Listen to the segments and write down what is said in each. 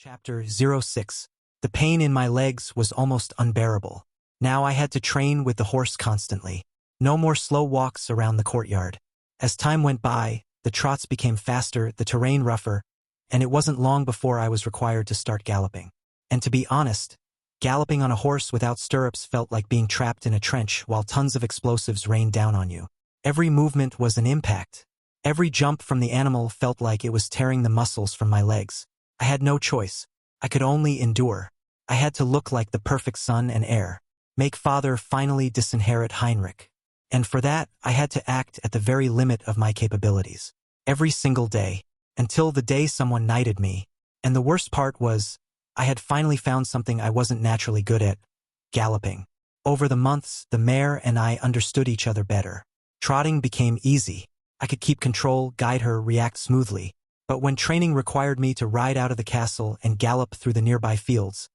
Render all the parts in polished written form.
Chapter 06. The pain in my legs was almost unbearable. Now I had to train with the horse constantly. No more slow walks around the courtyard. As time went by, the trots became faster, the terrain rougher, and it wasn't long before I was required to start galloping. And to be honest, galloping on a horse without stirrups felt like being trapped in a trench while tons of explosives rained down on you. Every movement was an impact. Every jump from the animal felt like it was tearing the muscles from my legs. I had no choice. I could only endure. I had to look like the perfect son and heir, make father finally disinherit Heinrich. And for that, I had to act at the very limit of my capabilities. Every single day, until the day someone knighted me. And the worst part was, I had finally found something I wasn't naturally good at: galloping. Over the months, the mare and I understood each other better. Trotting became easy. I could keep control, guide her, react smoothly. But when training required me to ride out of the castle and gallop through the nearby fields,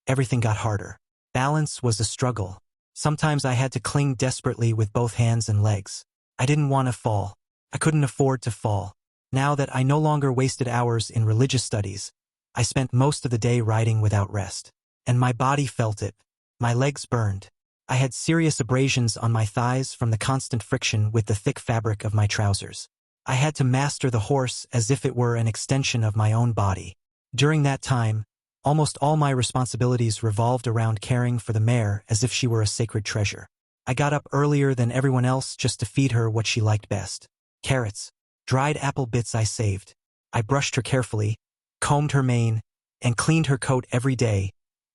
everything got harder. Balance was a struggle. Sometimes I had to cling desperately with both hands and legs. I didn't want to fall. I couldn't afford to fall. Now that I no longer wasted hours in religious studies, I spent most of the day riding without rest. And my body felt it. My legs burned. I had serious abrasions on my thighs from the constant friction with the thick fabric of my trousers. I had to master the horse as if it were an extension of my own body. During that time, almost all my responsibilities revolved around caring for the mare as if she were a sacred treasure. I got up earlier than everyone else just to feed her what she liked best: carrots, dried apple bits I saved. I brushed her carefully, combed her mane, and cleaned her coat every day,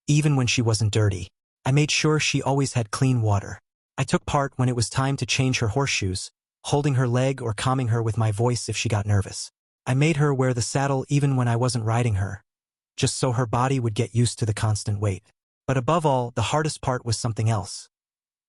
even when she wasn't dirty. I made sure she always had clean water. I took part when it was time to change her horseshoes, holding her leg or calming her with my voice if she got nervous. I made her wear the saddle even when I wasn't riding her, just so her body would get used to the constant weight. But above all, the hardest part was something else: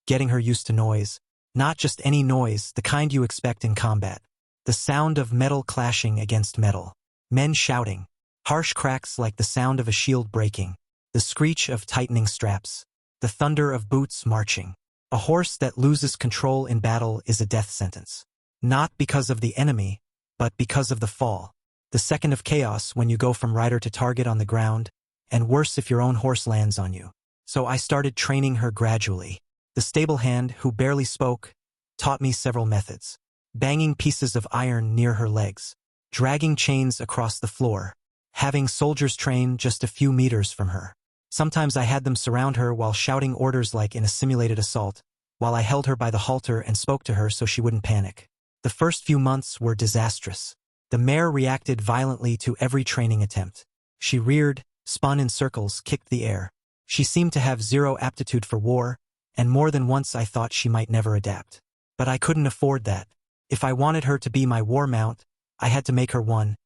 getting her used to noise. Not just any noise, the kind you expect in combat. The sound of metal clashing against metal. Men shouting. Harsh cracks like the sound of a shield breaking. The screech of tightening straps. The thunder of boots marching. A horse that loses control in battle is a death sentence. Not because of the enemy, but because of the fall. The second of chaos when you go from rider to target on the ground, and worse if your own horse lands on you. So I started training her gradually. The stable hand, who barely spoke, taught me several methods. Banging pieces of iron near her legs. Dragging chains across the floor. Having soldiers train just a few meters from her. Sometimes I had them surround her while shouting orders like in a simulated assault, while I held her by the halter and spoke to her so she wouldn't panic. The first few months were disastrous. The mare reacted violently to every training attempt. She reared, spun in circles, kicked the air. She seemed to have zero aptitude for war, and more than once I thought she might never adapt. But I couldn't afford that. If I wanted her to be my war mount, I had to make her one,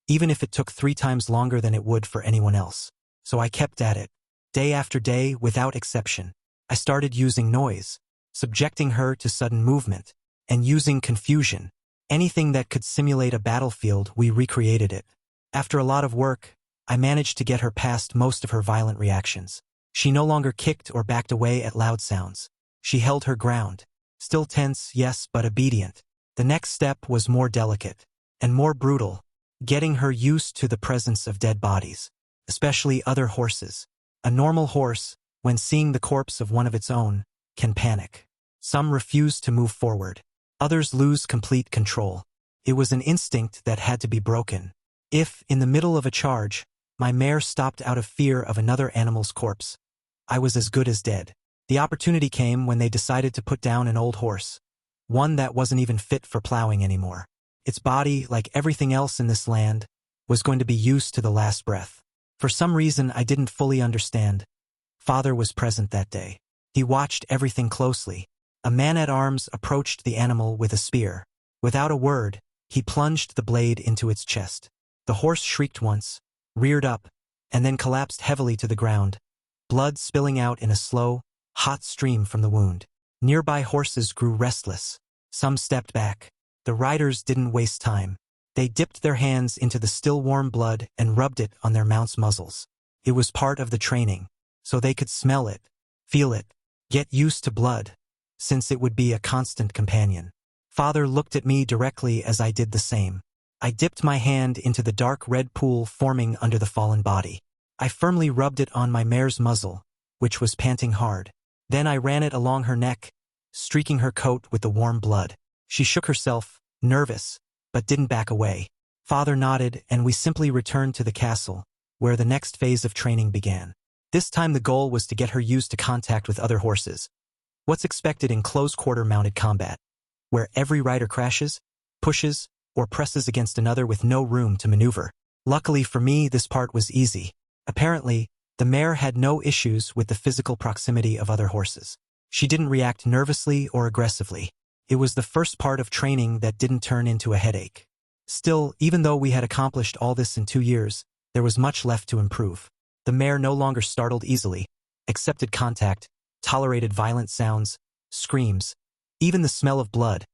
even if it took 3 times longer than it would for anyone else. So I kept at it. Day after day, without exception. I started using noise, subjecting her to sudden movement, and using confusion. Anything that could simulate a battlefield, we recreated it. After a lot of work, I managed to get her past most of her violent reactions. She no longer kicked or backed away at loud sounds. She held her ground. Still tense, yes, but obedient. The next step was more delicate and more brutal, getting her used to the presence of dead bodies, especially other horses. A normal horse, when seeing the corpse of one of its own, can panic. Some refuse to move forward. Others lose complete control. It was an instinct that had to be broken. If, in the middle of a charge, my mare stopped out of fear of another animal's corpse, I was as good as dead. The opportunity came when they decided to put down an old horse, one that wasn't even fit for plowing anymore. Its body, like everything else in this land, was going to be used to the last breath. For some reason I didn't fully understand, Father was present that day. He watched everything closely. A man-at-arms approached the animal with a spear. Without a word, he plunged the blade into its chest. The horse shrieked once, reared up, and then collapsed heavily to the ground, blood spilling out in a slow, hot stream from the wound. Nearby horses grew restless. Some stepped back. The riders didn't waste time. They dipped their hands into the still warm blood and rubbed it on their mounts' muzzles. It was part of the training, so they could smell it, feel it, get used to blood, since it would be a constant companion. Father looked at me directly as I did the same. I dipped my hand into the dark red pool forming under the fallen body. I firmly rubbed it on my mare's muzzle, which was panting hard. Then I ran it along her neck, streaking her coat with the warm blood. She shook herself, nervous, but didn't back away. Father nodded, and we simply returned to the castle, where the next phase of training began. This time the goal was to get her used to contact with other horses. What's expected in close-quarter mounted combat, where every rider crashes, pushes, or presses against another with no room to maneuver. Luckily for me, this part was easy. Apparently, the mare had no issues with the physical proximity of other horses. She didn't react nervously or aggressively. It was the first part of training that didn't turn into a headache. Still, even though we had accomplished all this in 2 years, there was much left to improve. The mare no longer startled easily, accepted contact, tolerated violent sounds, screams, even the smell of blood,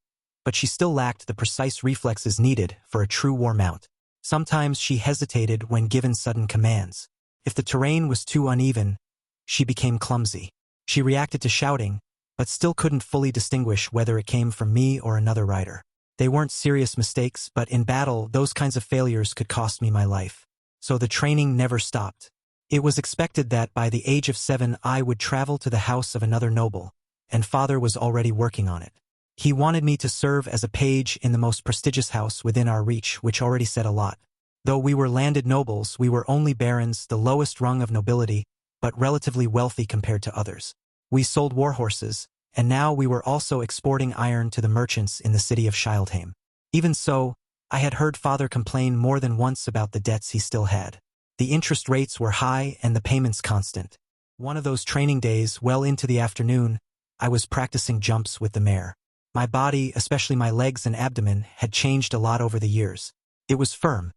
but she still lacked the precise reflexes needed for a true war mount. Sometimes she hesitated when given sudden commands. If the terrain was too uneven, she became clumsy. She reacted to shouting, but still couldn't fully distinguish whether it came from me or another rider. They weren't serious mistakes, but in battle, those kinds of failures could cost me my life. So the training never stopped. It was expected that by the age of 7 I would travel to the house of another noble, and Father was already working on it. He wanted me to serve as a page in the most prestigious house within our reach, which already said a lot. Though we were landed nobles, we were only barons, the lowest rung of nobility, but relatively wealthy compared to others. We sold war horses, and now we were also exporting iron to the merchants in the city of Schildheim. Even so, I had heard Father complain more than once about the debts he still had. The interest rates were high and the payments constant. One of those training days, well into the afternoon, I was practicing jumps with the mare. My body, especially my legs and abdomen, had changed a lot over the years. It was firm,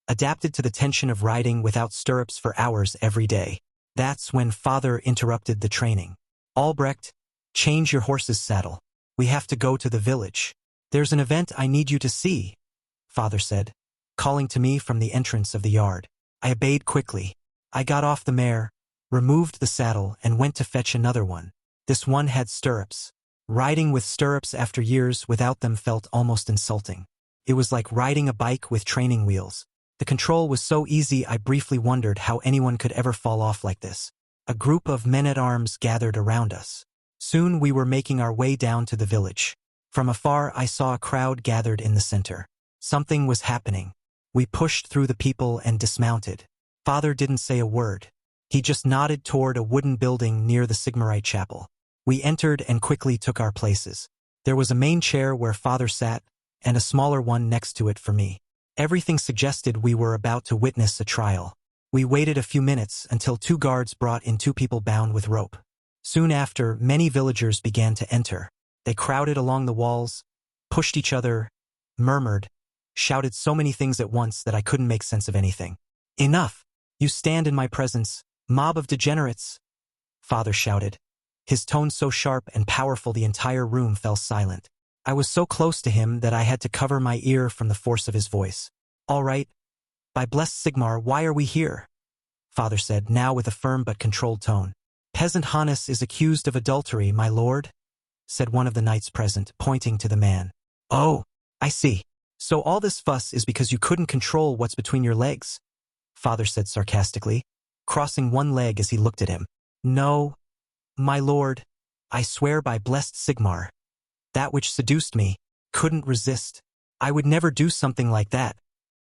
adapted to the tension of riding without stirrups for hours every day. That's when Father interrupted the training. "Albrecht, change your horse's saddle. We have to go to the village. There's an event I need you to see," Father said, calling to me from the entrance of the yard. I obeyed quickly. I got off the mare, removed the saddle, and went to fetch another one. This one had stirrups. Riding with stirrups after years without them felt almost insulting. It was like riding a bike with training wheels. The control was so easy I briefly wondered how anyone could ever fall off like this. A group of men-at-arms gathered around us. Soon we were making our way down to the village. From afar I saw a crowd gathered in the center. Something was happening. We pushed through the people and dismounted. Father didn't say a word. He just nodded toward a wooden building near the Sigmarite chapel. We entered and quickly took our places. There was a main chair where Father sat, and a smaller one next to it for me. Everything suggested we were about to witness a trial. We waited a few minutes until 2 guards brought in 2 people bound with rope. Soon after, many villagers began to enter. They crowded along the walls, pushed each other, murmured, shouted so many things at once that I couldn't make sense of anything. "Enough! You stand in my presence, mob of degenerates!" Father shouted. His tone so sharp and powerful the entire room fell silent. I was so close to him that I had to cover my ear from the force of his voice. "All right. By blessed Sigmar, why are we here?" Father said, now with a firm but controlled tone. "Peasant Hannes is accused of adultery, my lord," said one of the knights present, pointing to the man. "Oh, I see. So all this fuss is because you couldn't control what's between your legs?" Father said sarcastically, crossing one leg as he looked at him. "No, my lord, I swear by blessed Sigmar. That which seduced me, couldn't resist. I would never do something like that."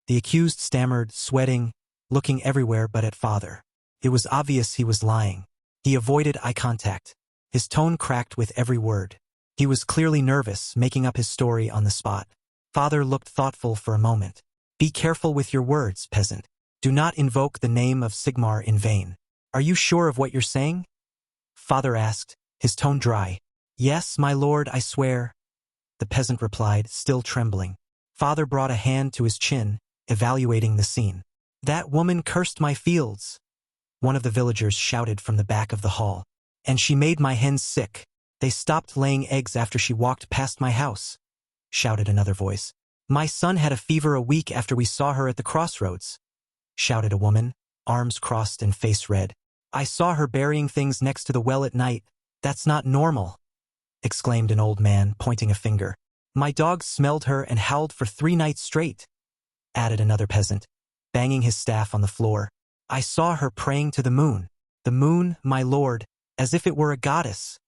The accused stammered, sweating, looking everywhere but at Father. It was obvious he was lying. He avoided eye contact. His tone cracked with every word. He was clearly nervous, making up his story on the spot. Father looked thoughtful for a moment. "Be careful with your words, peasant. Do not invoke the name of Sigmar in vain. Are you sure of what you're saying?" Father asked, his tone dry. "Yes, my lord, I swear," the peasant replied, still trembling. Father brought a hand to his chin, evaluating the scene. "That woman cursed my fields," one of the villagers shouted from the back of the hall. "And she made my hens sick. They stopped laying eggs after she walked past my house," shouted another voice. "My son had a fever a week after we saw her at the crossroads," shouted a woman, arms crossed and face red. "I saw her burying things next to the well at night. That's not normal," exclaimed an old man, pointing a finger. "My dog smelled her and howled for 3 nights straight," added another peasant, banging his staff on the floor. I saw her praying to the moon. The moon, my lord, as if it were a goddess,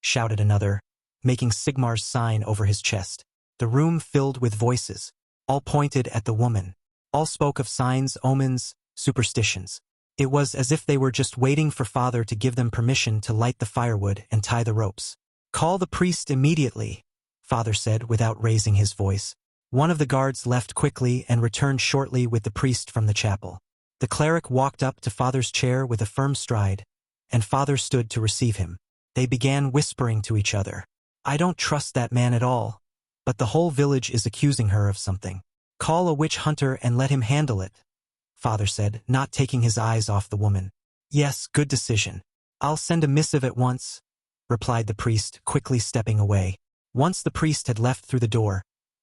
shouted another, making Sigmar's sign over his chest. The room filled with voices. All pointed at the woman. All spoke of signs, omens, superstitions. It was as if they were just waiting for Father to give them permission to light the firewood and tie the ropes. Call the priest immediately, Father said without raising his voice. One of the guards left quickly and returned shortly with the priest from the chapel. The cleric walked up to Father's chair with a firm stride, and Father stood to receive him. They began whispering to each other. I don't trust that man at all, but the whole village is accusing her of something. Call a witch hunter and let him handle it, Father said, not taking his eyes off the woman. Yes, good decision. I'll send a missive at once, replied the priest, quickly stepping away. Once the priest had left through the door,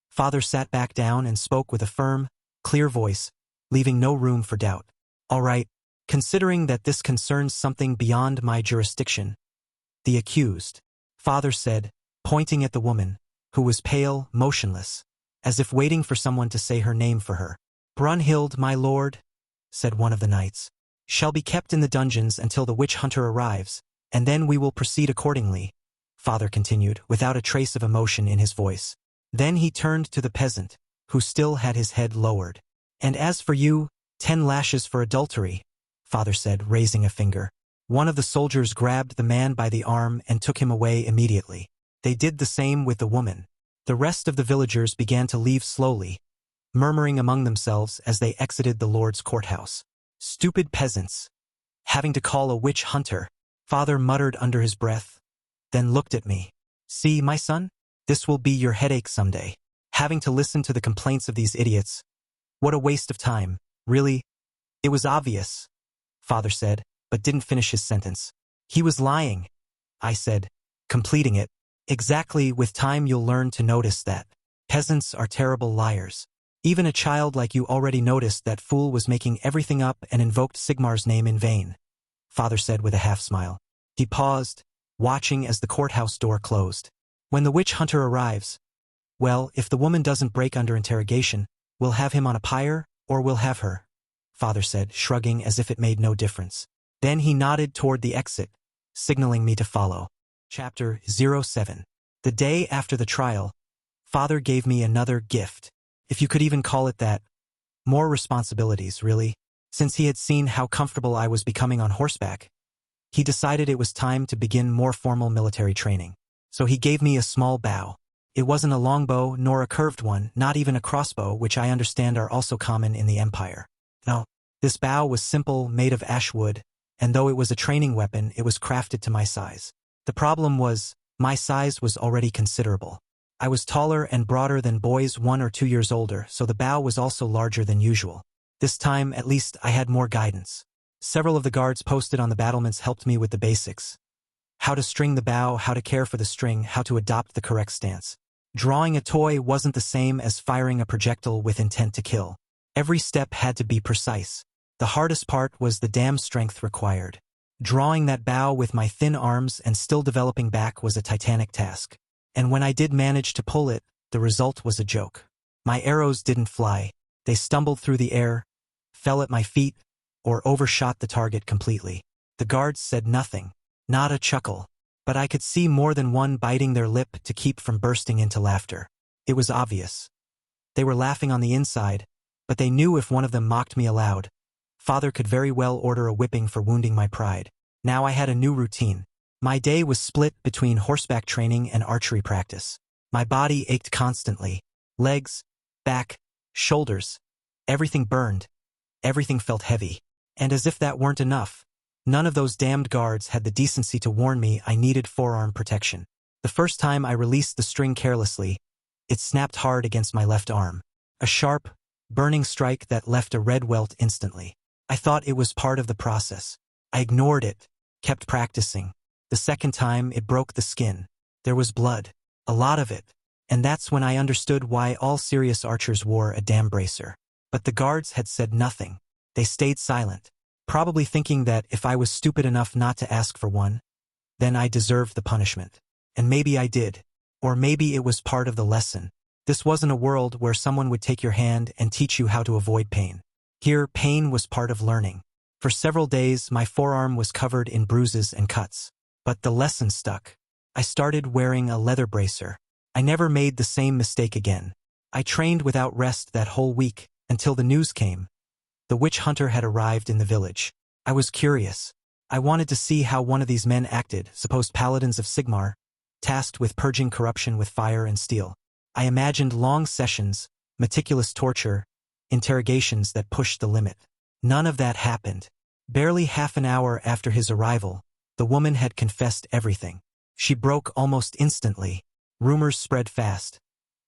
Father sat back down and spoke with a firm, clear voice, leaving no room for doubt. All right, considering that this concerns something beyond my jurisdiction. The accused, Father said, pointing at the woman, who was pale, motionless, as if waiting for someone to say her name for her. Brunhild, my lord, said one of the knights, shall be kept in the dungeons until the witch hunter arrives, and then we will proceed accordingly, Father continued, without a trace of emotion in his voice. Then he turned to the peasant, who still had his head lowered. And as for you, 10 lashes for adultery, Father said, raising a finger. One of the soldiers grabbed the man by the arm and took him away immediately. They did the same with the woman. The rest of the villagers began to leave slowly, murmuring among themselves as they exited the Lord's courthouse. Stupid peasants. Having to call a witch hunter, Father muttered under his breath, then looked at me. See, my son? This will be your headache someday. Having to listen to the complaints of these idiots. What a waste of time, really. It was obvious, Father said, but didn't finish his sentence. He was lying, I said, completing it. Exactly, with time you'll learn to notice that. Peasants are terrible liars. Even a child like you already noticed that fool was making everything up and invoked Sigmar's name in vain, Father said with a half-smile. He paused, watching as the courthouse door closed. When the witch hunter arrives, well, if the woman doesn't break under interrogation, we'll have him on a pyre, or we'll have her, Father said, shrugging as if it made no difference. Then he nodded toward the exit, signaling me to follow. Chapter 07. The day after the trial, Father gave me another gift, if you could even call it that. More responsibilities, really. Since he had seen how comfortable I was becoming on horseback, he decided it was time to begin more formal military training. So he gave me a small bow. It wasn't a longbow nor a curved one, not even a crossbow, which I understand are also common in the Empire. No, this bow was simple, made of ash wood, and though it was a training weapon, it was crafted to my size. The problem was, my size was already considerable. I was taller and broader than boys 1 or 2 years older, so the bow was also larger than usual. This time, at least, I had more guidance. Several of the guards posted on the battlements helped me with the basics. How to string the bow, how to care for the string, how to adopt the correct stance. Drawing a toy wasn't the same as firing a projectile with intent to kill. Every step had to be precise. The hardest part was the damn strength required. Drawing that bow with my thin arms and still developing back was a titanic task. And when I did manage to pull it, the result was a joke. My arrows didn't fly. They stumbled through the air, fell at my feet, or overshot the target completely. The guards said nothing, not a chuckle, but I could see more than one biting their lip to keep from bursting into laughter. It was obvious. They were laughing on the inside, but they knew if one of them mocked me aloud, Father could very well order a whipping for wounding my pride. Now I had a new routine. My day was split between horseback training and archery practice. My body ached constantly. Legs, back, shoulders. Everything burned. Everything felt heavy. And as if that weren't enough, none of those damned guards had the decency to warn me I needed forearm protection. The first time I released the string carelessly, it snapped hard against my left arm. A sharp, burning strike that left a red welt instantly. I thought it was part of the process. I ignored it, kept practicing. The second time, it broke the skin. There was blood. A lot of it. And that's when I understood why all serious archers wore a dam bracer. But the guards had said nothing. They stayed silent, probably thinking that if I was stupid enough not to ask for one, then I deserved the punishment. And maybe I did. Or maybe it was part of the lesson. This wasn't a world where someone would take your hand and teach you how to avoid pain. Here, pain was part of learning. For several days, my forearm was covered in bruises and cuts. But the lesson stuck. I started wearing a leather bracer. I never made the same mistake again. I trained without rest that whole week, until the news came. The witch hunter had arrived in the village. I was curious. I wanted to see how one of these men acted, supposed paladins of Sigmar, tasked with purging corruption with fire and steel. I imagined long sessions, meticulous torture, interrogations that pushed the limit. None of that happened. Barely half an hour after his arrival, the woman had confessed everything. She broke almost instantly. Rumors spread fast.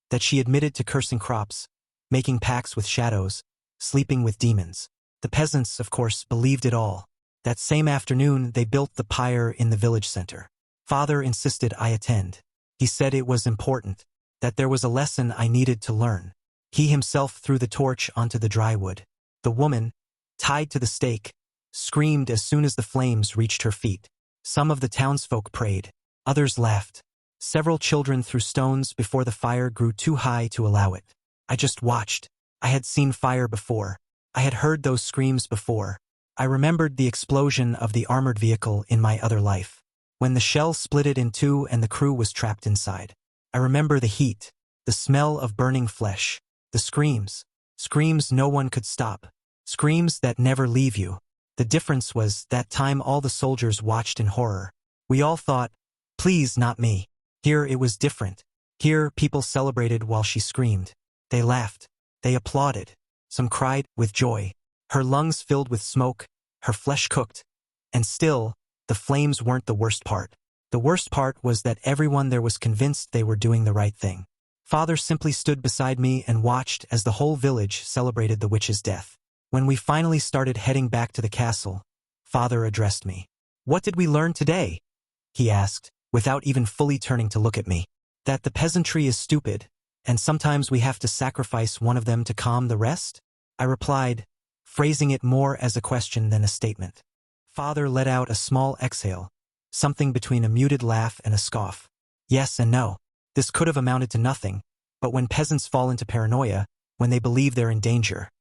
That she admitted to cursing crops, making pacts with shadows, sleeping with demons. The peasants, of course, believed it all. That same afternoon, they built the pyre in the village center. Father insisted I attend. He said it was important, that there was a lesson I needed to learn. He himself threw the torch onto the dry wood. The woman, tied to the stake, screamed as soon as the flames reached her feet. Some of the townsfolk prayed. Others laughed. Several children threw stones before the fire grew too high to allow it. I just watched. I had seen fire before. I had heard those screams before. I remembered the explosion of the armored vehicle in my other life, when the shell split it in two and the crew was trapped inside. I remember the heat, the smell of burning flesh, the screams. Screams no one could stop. Screams that never leave you. The difference was, that time all the soldiers watched in horror. We all thought, please not me. Here it was different. Here people celebrated while she screamed. They laughed. They applauded. Some cried with joy. Her lungs filled with smoke, her flesh cooked. And still, the flames weren't the worst part. The worst part was that everyone there was convinced they were doing the right thing. Father simply stood beside me and watched as the whole village celebrated the witch's death. When we finally started heading back to the castle, Father addressed me. "What did we learn today?" he asked, without even fully turning to look at me. "That the peasantry is stupid, and sometimes we have to sacrifice one of them to calm the rest?" I replied, phrasing it more as a question than a statement. Father let out a small exhale, something between a muted laugh and a scoff. Yes and no. This could have amounted to nothing, but when peasants fall into paranoia, when they believe they're in danger,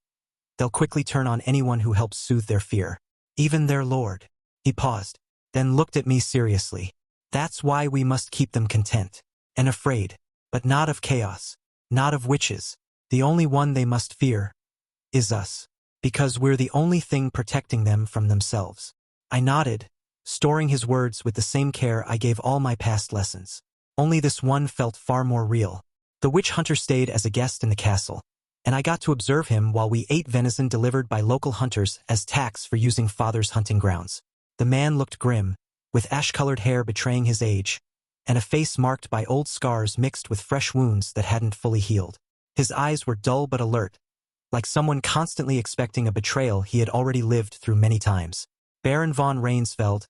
they'll quickly turn on anyone who helps soothe their fear, even their lord. He paused, then looked at me seriously. That's why we must keep them content and afraid, but not of chaos, not of witches. The only one they must fear is us, because we're the only thing protecting them from themselves. I nodded, storing his words with the same care I gave all my past lessons. Only this one felt far more real. The witch hunter stayed as a guest in the castle, and I got to observe him while we ate venison delivered by local hunters as tax for using Father's hunting grounds. The man looked grim, with ash-colored hair betraying his age, and a face marked by old scars mixed with fresh wounds that hadn't fully healed. His eyes were dull but alert, like someone constantly expecting a betrayal he had already lived through many times. "Baron von Rainsfeld,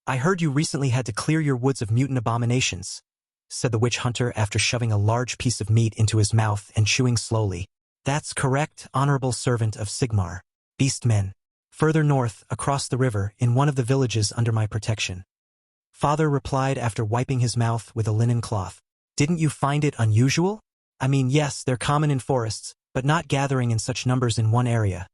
I heard you recently had to clear your woods of mutant abominations," said the witch hunter after shoving a large piece of meat into his mouth and chewing slowly. "That's correct, honorable servant of Sigmar. Beastmen. Further north, across the river, in one of the villages under my protection." Father replied after wiping his mouth with a linen cloth. "Didn't you find it unusual? I mean, yes, they're common in forests, but not gathering in such numbers in one area,"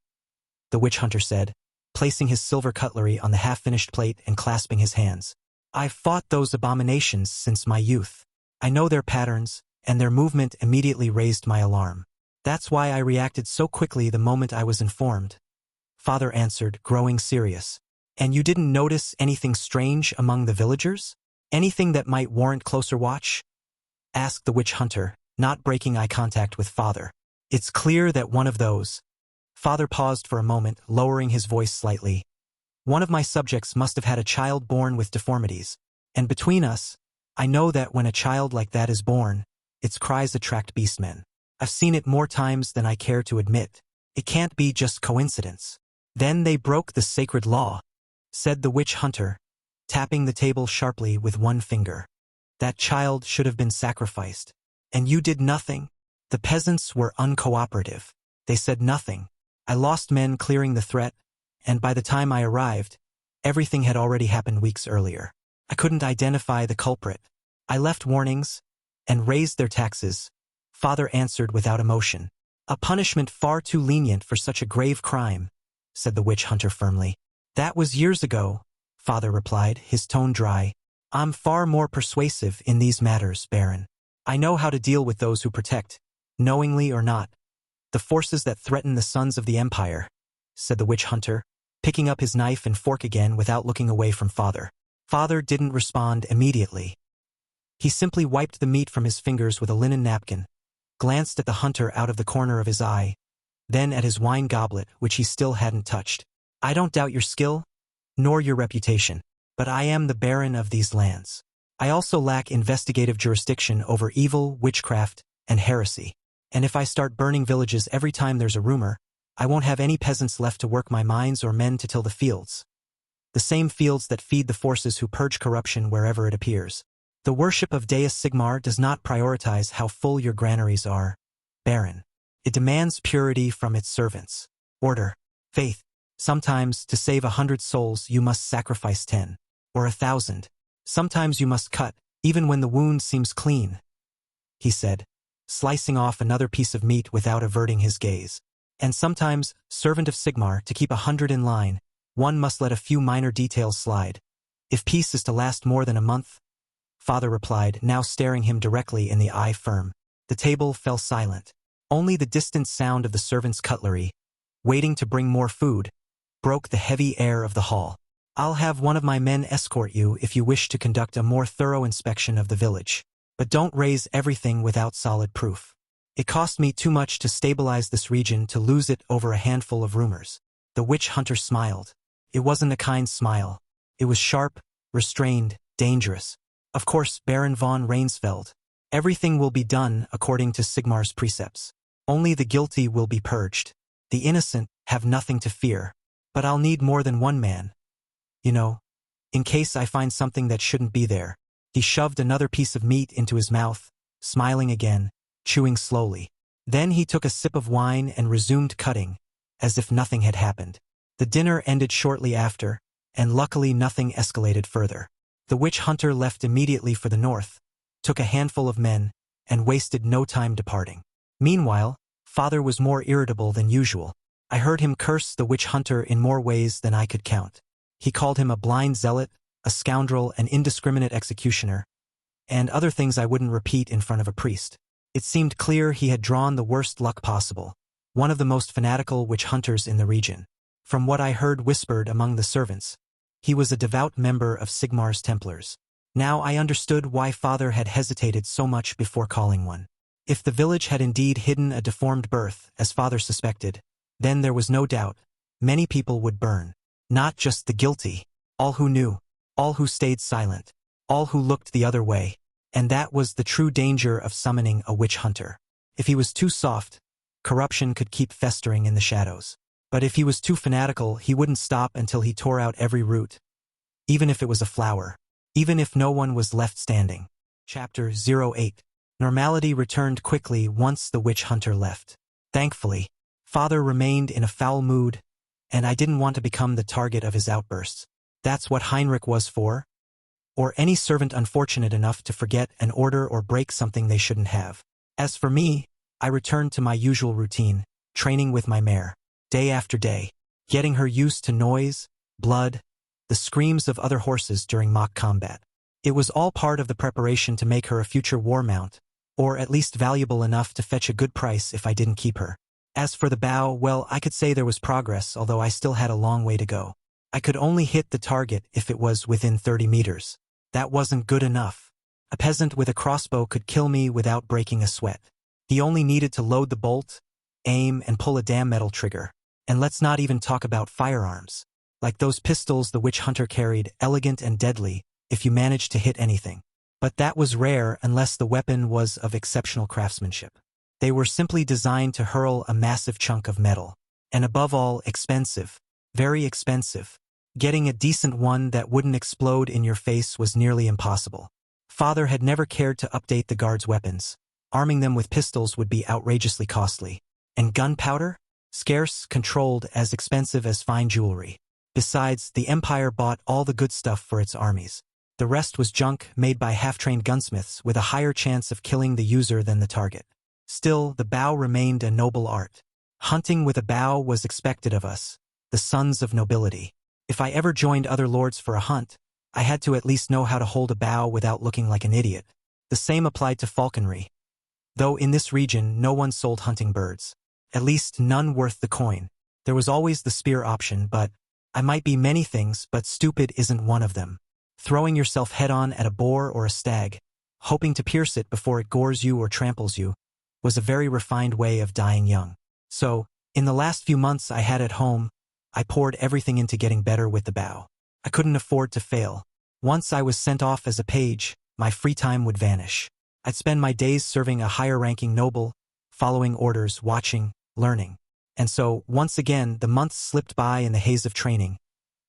the witch hunter said, placing his silver cutlery on the half-finished plate and clasping his hands. "I've fought those abominations since my youth. I know their patterns, and their movement immediately raised my alarm. That's why I reacted so quickly the moment I was informed," Father answered, growing serious. "And you didn't notice anything strange among the villagers? Anything that might warrant closer watch?" asked the witch hunter, not breaking eye contact with Father. "It's clear that one of those—" Father paused for a moment, lowering his voice slightly. "One of my subjects must have had a child born with deformities. And between us, I know that when a child like that is born, its cries attract beastmen. I've seen it more times than I care to admit. It can't be just coincidence." "Then they broke the sacred law," said the witch hunter, tapping the table sharply with one finger. "That child should have been sacrificed. And you did nothing." The peasants were uncooperative. They said nothing. I lost men clearing the threat, and by the time I arrived, everything had already happened weeks earlier. I couldn't identify the culprit. I left warnings and raised their taxes. Father answered without emotion. "A punishment far too lenient for such a grave crime," said the witch hunter firmly. That was years ago, father replied, his tone dry. I'm far more persuasive in these matters, Baron. I know how to deal with those who protect, knowingly or not, the forces that threaten the sons of the Empire, said the witch hunter, picking up his knife and fork again without looking away from father. Father didn't respond immediately. He simply wiped the meat from his fingers with a linen napkin, glanced at the hunter out of the corner of his eye, then at his wine goblet, which he still hadn't touched. I don't doubt your skill, nor your reputation, but I am the Baron of these lands. I also lack investigative jurisdiction over evil, witchcraft, and heresy. And if I start burning villages every time there's a rumor, I won't have any peasants left to work my mines or men to till the fields. The same fields that feed the forces who purge corruption wherever it appears. The worship of Deus Sigmar does not prioritize how full your granaries are, Baron. It demands purity from its servants. Order. Faith. Sometimes, to save 100 souls, you must sacrifice 10. Or 1,000. Sometimes you must cut, even when the wound seems clean, he said, slicing off another piece of meat without averting his gaze. And sometimes, servant of Sigmar, to keep 100 in line, one must let a few minor details slide. If peace is to last more than a month, father replied, now staring him directly in the eye firm. The table fell silent. Only the distant sound of the servant's cutlery, waiting to bring more food, broke the heavy air of the hall. I'll have one of my men escort you if you wish to conduct a more thorough inspection of the village. But don't raise everything without solid proof. It cost me too much to stabilize this region to lose it over a handful of rumors. The witch hunter smiled. It wasn't a kind smile. It was sharp, restrained, dangerous. Of course, Baron von Rainsfeld. Everything will be done according to Sigmar's precepts. Only the guilty will be purged. The innocent have nothing to fear. But I'll need more than one man. You know, in case I find something that shouldn't be there. He shoved another piece of meat into his mouth, smiling again, chewing slowly. Then he took a sip of wine and resumed cutting, as if nothing had happened. The dinner ended shortly after, and luckily nothing escalated further. The witch hunter left immediately for the north, took a handful of men, and wasted no time departing. Meanwhile, father was more irritable than usual. I heard him curse the witch hunter in more ways than I could count. He called him a blind zealot, a scoundrel, an indiscriminate executioner, and other things I wouldn't repeat in front of a priest. It seemed clear he had drawn the worst luck possible, one of the most fanatical witch hunters in the region. From what I heard whispered among the servants, he was a devout member of Sigmar's Templars. Now I understood why father had hesitated so much before calling one. If the village had indeed hidden a deformed birth, as father suspected, then there was no doubt, many people would burn. Not just the guilty, all who knew, all who stayed silent, all who looked the other way. And that was the true danger of summoning a witch hunter. If he was too soft, corruption could keep festering in the shadows. But if he was too fanatical, he wouldn't stop until he tore out every root. Even if it was a flower. Even if no one was left standing. Chapter 08. Normality returned quickly once the witch hunter left. Thankfully, father remained in a foul mood, and I didn't want to become the target of his outbursts. That's what Heinrich was for. Or any servant unfortunate enough to forget an order or break something they shouldn't have. As for me, I returned to my usual routine, training with my mare, day after day, getting her used to noise, blood, the screams of other horses during mock combat. It was all part of the preparation to make her a future war mount, or at least valuable enough to fetch a good price if I didn't keep her. As for the bow, well, I could say there was progress, although I still had a long way to go. I could only hit the target if it was within 30 meters. That wasn't good enough. A peasant with a crossbow could kill me without breaking a sweat. He only needed to load the bolt, aim, and pull a damn metal trigger. And let's not even talk about firearms. Like those pistols the witch hunter carried, elegant and deadly, if you managed to hit anything. But that was rare unless the weapon was of exceptional craftsmanship. They were simply designed to hurl a massive chunk of metal. And above all, expensive. Very expensive. Getting a decent one that wouldn't explode in your face was nearly impossible. Father had never cared to update the guards' weapons. Arming them with pistols would be outrageously costly. And gunpowder? Scarce, controlled, as expensive as fine jewelry. Besides, the Empire bought all the good stuff for its armies. The rest was junk made by half-trained gunsmiths with a higher chance of killing the user than the target. Still, the bow remained a noble art. Hunting with a bow was expected of us, the sons of nobility. If I ever joined other lords for a hunt, I had to at least know how to hold a bow without looking like an idiot. The same applied to falconry. Though in this region no one sold hunting birds. At least none worth the coin. There was always the spear option, but I might be many things, but stupid isn't one of them. Throwing yourself head-on at a boar or a stag, hoping to pierce it before it gores you or tramples you, was a very refined way of dying young. So, in the last few months I had at home, I poured everything into getting better with the bow. I couldn't afford to fail. Once I was sent off as a page, my free time would vanish. I'd spend my days serving a higher-ranking noble, following orders, watching, learning. And so, once again, the months slipped by in the haze of training,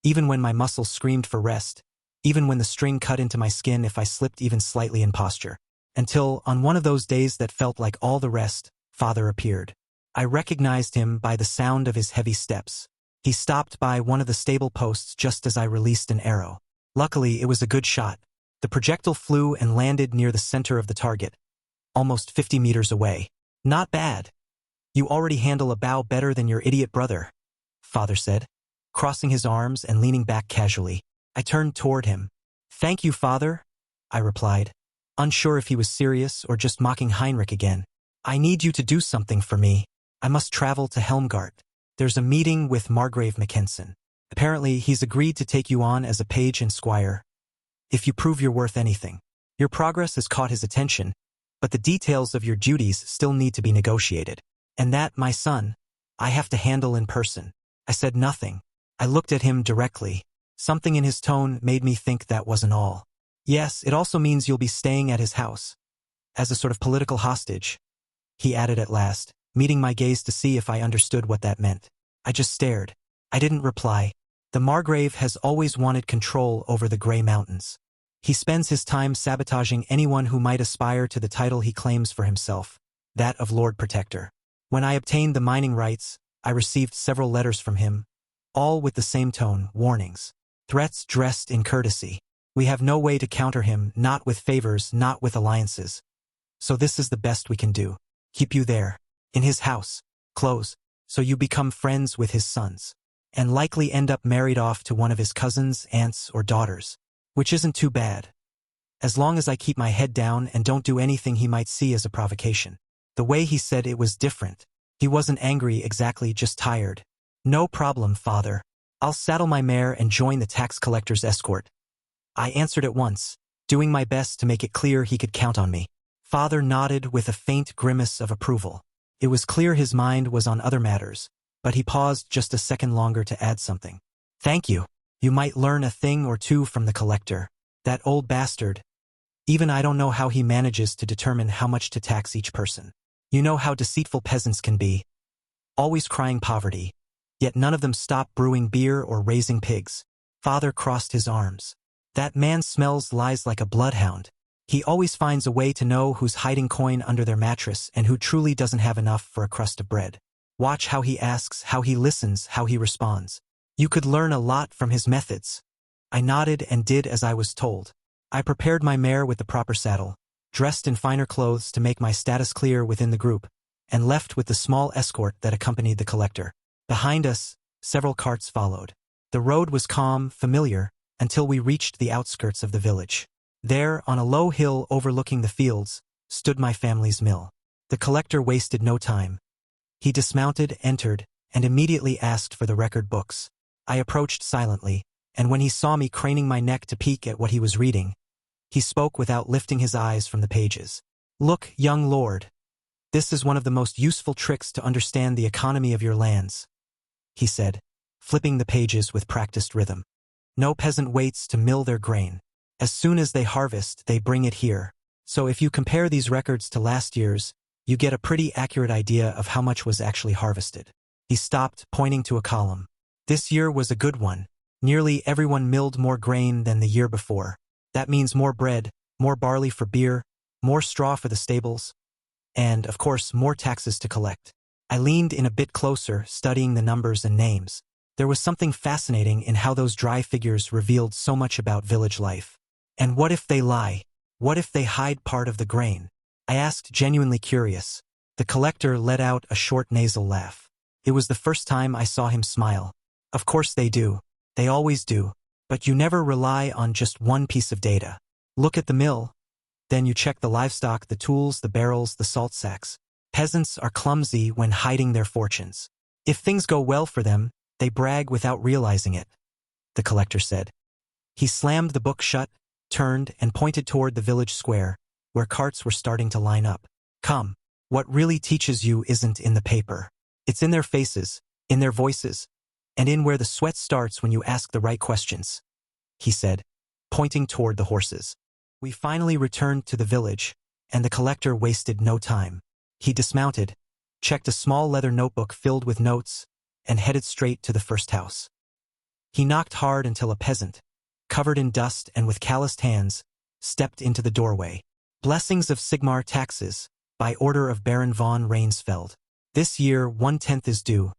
even when my muscles screamed for rest, even when the string cut into my skin if I slipped even slightly in posture. Until, on one of those days that felt like all the rest, Father appeared. I recognized him by the sound of his heavy steps. He stopped by one of the stable posts just as I released an arrow. Luckily, it was a good shot. The projectile flew and landed near the center of the target, almost 50 meters away. Not bad. You already handle a bow better than your idiot brother, Father said, crossing his arms and leaning back casually. I turned toward him. Thank you, Father, I replied, unsure if he was serious or just mocking Heinrich again. I need you to do something for me. I must travel to Helmgart. There's a meeting with Margrave Mackensen. Apparently, he's agreed to take you on as a page and squire, if you prove you're worth anything. Your progress has caught his attention, but the details of your duties still need to be negotiated. And that, my son, I have to handle in person. I said nothing. I looked at him directly. Something in his tone made me think that wasn't all. Yes, it also means you'll be staying at his house, as a sort of political hostage, he added at last, meeting my gaze to see if I understood what that meant. I just stared. I didn't reply. The Margrave has always wanted control over the Grey Mountains. He spends his time sabotaging anyone who might aspire to the title he claims for himself, that of Lord Protector. When I obtained the mining rights, I received several letters from him, all with the same tone, warnings. Threats dressed in courtesy. We have no way to counter him, not with favors, not with alliances. So this is the best we can do. Keep you there, in his house, close, so you become friends with his sons, and likely end up married off to one of his cousins, aunts, or daughters, which isn't too bad, as long as I keep my head down and don't do anything he might see as a provocation. The way he said it was different. He wasn't angry exactly, just tired. No problem, Father. I'll saddle my mare and join the tax collector's escort. I answered at once, doing my best to make it clear he could count on me. Father nodded with a faint grimace of approval. It was clear his mind was on other matters, but he paused just a second longer to add something. Thank you. You might learn a thing or two from the collector. That old bastard. Even I don't know how he manages to determine how much to tax each person. You know how deceitful peasants can be. Always crying poverty. Yet none of them stop brewing beer or raising pigs. Father crossed his arms. That man smells lies like a bloodhound. He always finds a way to know who's hiding coin under their mattress and who truly doesn't have enough for a crust of bread. Watch how he asks, how he listens, how he responds. You could learn a lot from his methods. I nodded and did as I was told. I prepared my mare with the proper saddle, dressed in finer clothes to make my status clear within the group, and left with the small escort that accompanied the collector. Behind us, several carts followed. The road was calm, familiar, until we reached the outskirts of the village. There, on a low hill overlooking the fields, stood my family's mill. The collector wasted no time. He dismounted, entered, and immediately asked for the record books. I approached silently, and when he saw me craning my neck to peek at what he was reading, he spoke without lifting his eyes from the pages. Look, young lord. This is one of the most useful tricks to understand the economy of your lands, he said, flipping the pages with practiced rhythm. No peasant waits to mill their grain. As soon as they harvest, they bring it here. So if you compare these records to last year's, you get a pretty accurate idea of how much was actually harvested. He stopped, pointing to a column. This year was a good one. Nearly everyone milled more grain than the year before. That means more bread, more barley for beer, more straw for the stables, and, of course, more taxes to collect. I leaned in a bit closer, studying the numbers and names. There was something fascinating in how those dry figures revealed so much about village life. And what if they lie? What if they hide part of the grain? I asked, genuinely curious. The collector let out a short nasal laugh. It was the first time I saw him smile. Of course they do. They always do. But you never rely on just one piece of data. Look at the mill. Then you check the livestock, the tools, the barrels, the salt sacks. Peasants are clumsy when hiding their fortunes. If things go well for them, they brag without realizing it, the collector said. He slammed the book shut, turned, and pointed toward the village square, where carts were starting to line up. Come, what really teaches you isn't in the paper. It's in their faces, in their voices, and in where the sweat starts when you ask the right questions, he said, pointing toward the horses. We finally returned to the village, and the collector wasted no time. He dismounted, checked a small leather notebook filled with notes, and headed straight to the first house. He knocked hard until a peasant, covered in dust and with calloused hands, stepped into the doorway. Blessings of Sigmar taxes, by order of Baron von Rainsfeld. This year 1/10 is due,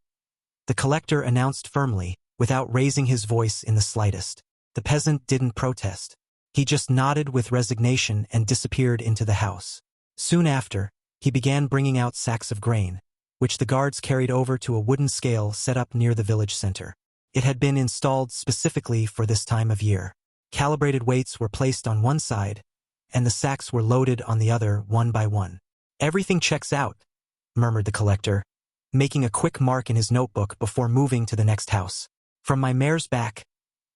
the collector announced firmly, without raising his voice in the slightest. The peasant didn't protest. He just nodded with resignation and disappeared into the house. Soon after, he began bringing out sacks of grain, which the guards carried over to a wooden scale set up near the village center. It had been installed specifically for this time of year. Calibrated weights were placed on one side, and the sacks were loaded on the other one by one. Everything checks out, murmured the collector, making a quick mark in his notebook before moving to the next house. From my mare's back,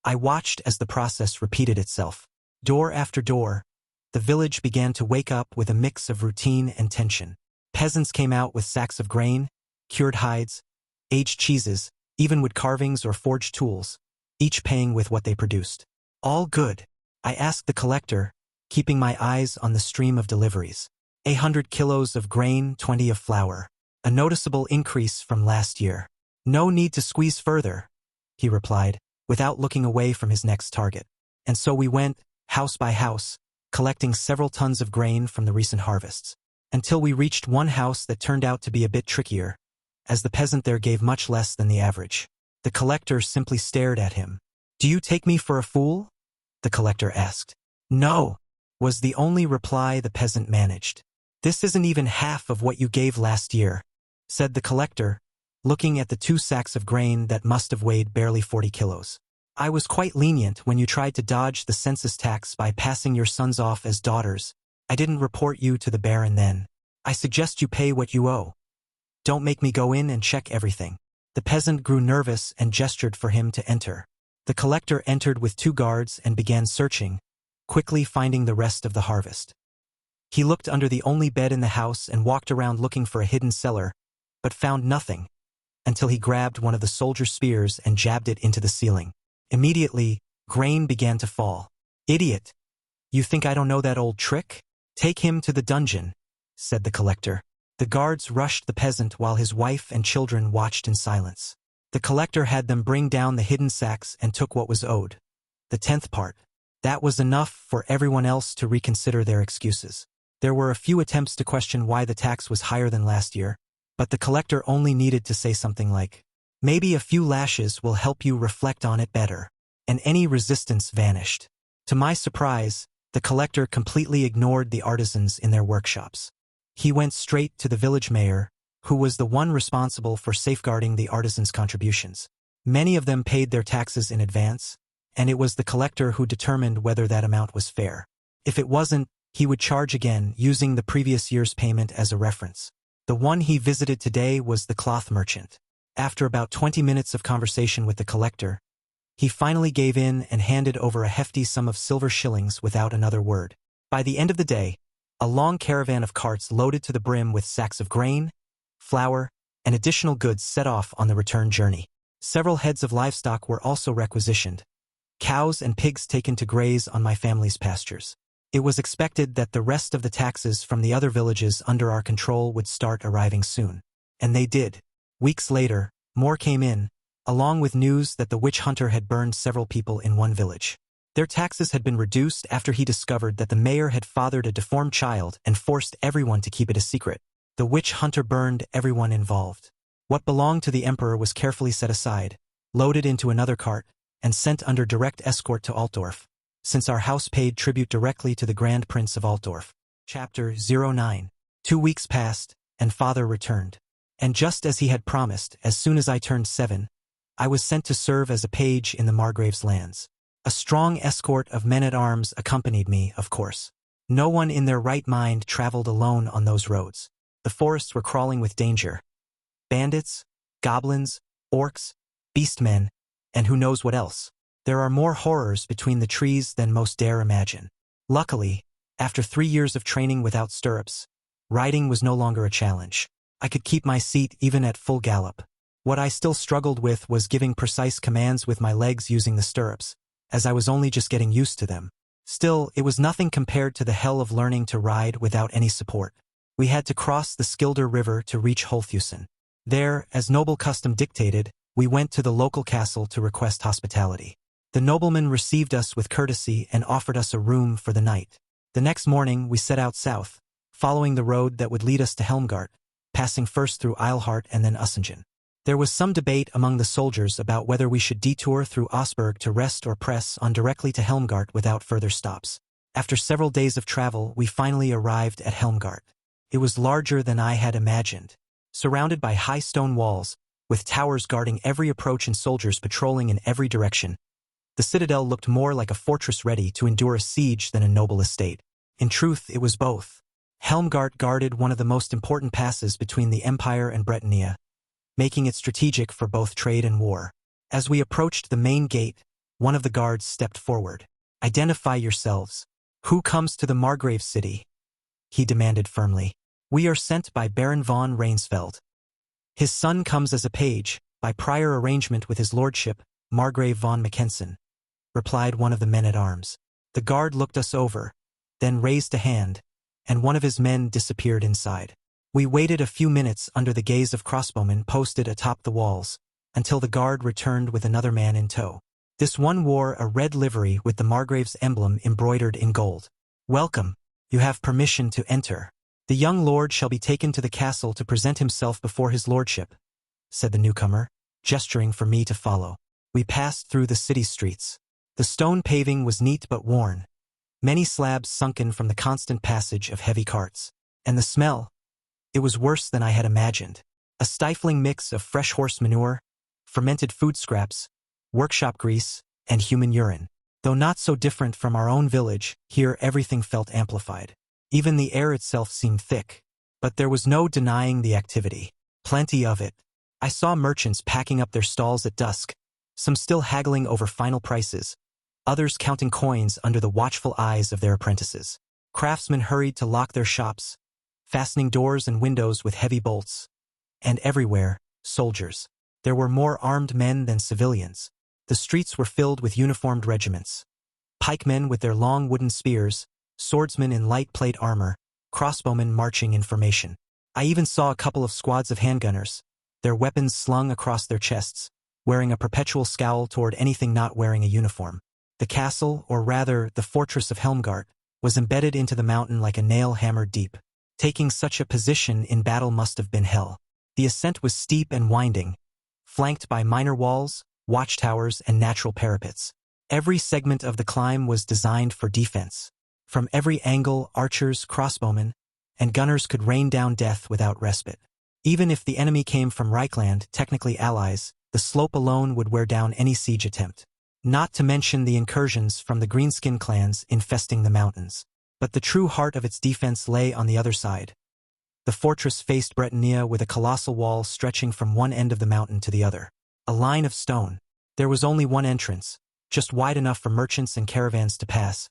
I watched as the process repeated itself. Door after door, the village began to wake up with a mix of routine and tension. Peasants came out with sacks of grain, cured hides, aged cheeses, even wood carvings or forged tools, each paying with what they produced. All good, I asked the collector, keeping my eyes on the stream of deliveries. 100 kilos of grain, 20 of flour. A noticeable increase from last year. No need to squeeze further, he replied, without looking away from his next target. And so we went, house by house, collecting several tons of grain from the recent harvests, until we reached one house that turned out to be a bit trickier, as the peasant there gave much less than the average. The collector simply stared at him. Do you take me for a fool? The collector asked. No, was the only reply the peasant managed. This isn't even half of what you gave last year, said the collector, looking at the 2 sacks of grain that must have weighed barely 40 kilos. I was quite lenient when you tried to dodge the census tax by passing your sons off as daughters. I didn't report you to the Baron then. I suggest you pay what you owe. Don't make me go in and check everything. The peasant grew nervous and gestured for him to enter. The collector entered with 2 guards and began searching, quickly finding the rest of the harvest. He looked under the only bed in the house and walked around looking for a hidden cellar, but found nothing, until he grabbed one of the soldier spears and jabbed it into the ceiling. Immediately, grain began to fall. Idiot! You think I don't know that old trick? Take him to the dungeon, said the collector. The guards rushed the peasant while his wife and children watched in silence. The collector had them bring down the hidden sacks and took what was owed. The 10th part. That was enough for everyone else to reconsider their excuses. There were a few attempts to question why the tax was higher than last year, but the collector only needed to say something like, maybe a few lashes will help you reflect on it better, and any resistance vanished. To my surprise, the collector completely ignored the artisans in their workshops. He went straight to the village mayor, who was the one responsible for safeguarding the artisans' contributions. Many of them paid their taxes in advance, and it was the collector who determined whether that amount was fair. If it wasn't, he would charge again, using the previous year's payment as a reference. The one he visited today was the cloth merchant. After about 20 minutes of conversation with the collector, he finally gave in and handed over a hefty sum of silver shillings without another word. By the end of the day, a long caravan of carts loaded to the brim with sacks of grain, flour, and additional goods set off on the return journey. Several heads of livestock were also requisitioned, cows and pigs taken to graze on my family's pastures. It was expected that the rest of the taxes from the other villages under our control would start arriving soon. And they did. Weeks later, more came in, along with news that the witch hunter had burned several people in one village. Their taxes had been reduced after he discovered that the mayor had fathered a deformed child and forced everyone to keep it a secret. The witch hunter burned everyone involved. What belonged to the emperor was carefully set aside, loaded into another cart, and sent under direct escort to Altdorf, since our house paid tribute directly to the Grand Prince of Altdorf. Chapter 09. 2 weeks passed, and father returned. And just as he had promised, as soon as I turned 7, I was sent to serve as a page in the Margrave's lands. A strong escort of men-at-arms accompanied me, of course. No one in their right mind traveled alone on those roads. The forests were crawling with danger. Bandits, goblins, orcs, beastmen, and who knows what else. There are more horrors between the trees than most dare imagine. Luckily, after 3 years of training without stirrups, riding was no longer a challenge. I could keep my seat even at full gallop. What I still struggled with was giving precise commands with my legs using the stirrups, as I was only just getting used to them. Still, it was nothing compared to the hell of learning to ride without any support. We had to cross the Skilder River to reach Holthusen. There, as noble custom dictated, we went to the local castle to request hospitality. The nobleman received us with courtesy and offered us a room for the night. The next morning we set out south, following the road that would lead us to Helmgart, passing first through Eilhart and then Ussingen. There was some debate among the soldiers about whether we should detour through Osberg to rest or press on directly to Helmgart without further stops. After several days of travel, we finally arrived at Helmgart. It was larger than I had imagined. Surrounded by high stone walls, with towers guarding every approach and soldiers patrolling in every direction, the citadel looked more like a fortress ready to endure a siege than a noble estate. In truth, it was both. Helmgart guarded one of the most important passes between the Empire and Britannia, making it strategic for both trade and war. As we approached the main gate, one of the guards stepped forward. "Identify yourselves. Who comes to the Margrave city?" he demanded firmly. "We are sent by Baron von Rainsfeld. His son comes as a page, by prior arrangement with his lordship, Margrave von Mackensen," replied one of the men-at-arms. The guard looked us over, then raised a hand, and one of his men disappeared inside. We waited a few minutes under the gaze of crossbowmen posted atop the walls, until the guard returned with another man in tow. This one wore a red livery with the Margrave's emblem embroidered in gold. "Welcome. You have permission to enter. The young lord shall be taken to the castle to present himself before his lordship," said the newcomer, gesturing for me to follow. We passed through the city streets. The stone paving was neat but worn, many slabs sunken from the constant passage of heavy carts. And the smell? It was worse than I had imagined. A stifling mix of fresh horse manure, fermented food scraps, workshop grease, and human urine. Though not so different from our own village, here everything felt amplified. Even the air itself seemed thick. But there was no denying the activity. Plenty of it. I saw merchants packing up their stalls at dusk, some still haggling over final prices, others counting coins under the watchful eyes of their apprentices. Craftsmen hurried to lock their shops, fastening doors and windows with heavy bolts. And everywhere, soldiers. There were more armed men than civilians. The streets were filled with uniformed regiments. Pikemen with their long wooden spears, swordsmen in light plate armor, crossbowmen marching in formation. I even saw a couple of squads of handgunners, their weapons slung across their chests, wearing a perpetual scowl toward anything not wearing a uniform. The castle, or rather the fortress of Helmgart, was embedded into the mountain like a nail hammered deep. Taking such a position in battle must have been hell. The ascent was steep and winding, flanked by minor walls, watchtowers, and natural parapets. Every segment of the climb was designed for defense. From every angle, archers, crossbowmen, and gunners could rain down death without respite. Even if the enemy came from Reichland, technically allies, the slope alone would wear down any siege attempt. Not to mention the incursions from the greenskin clans infesting the mountains. But the true heart of its defense lay on the other side. The fortress faced Britannia with a colossal wall stretching from one end of the mountain to the other. A line of stone. There was only one entrance, just wide enough for merchants and caravans to pass,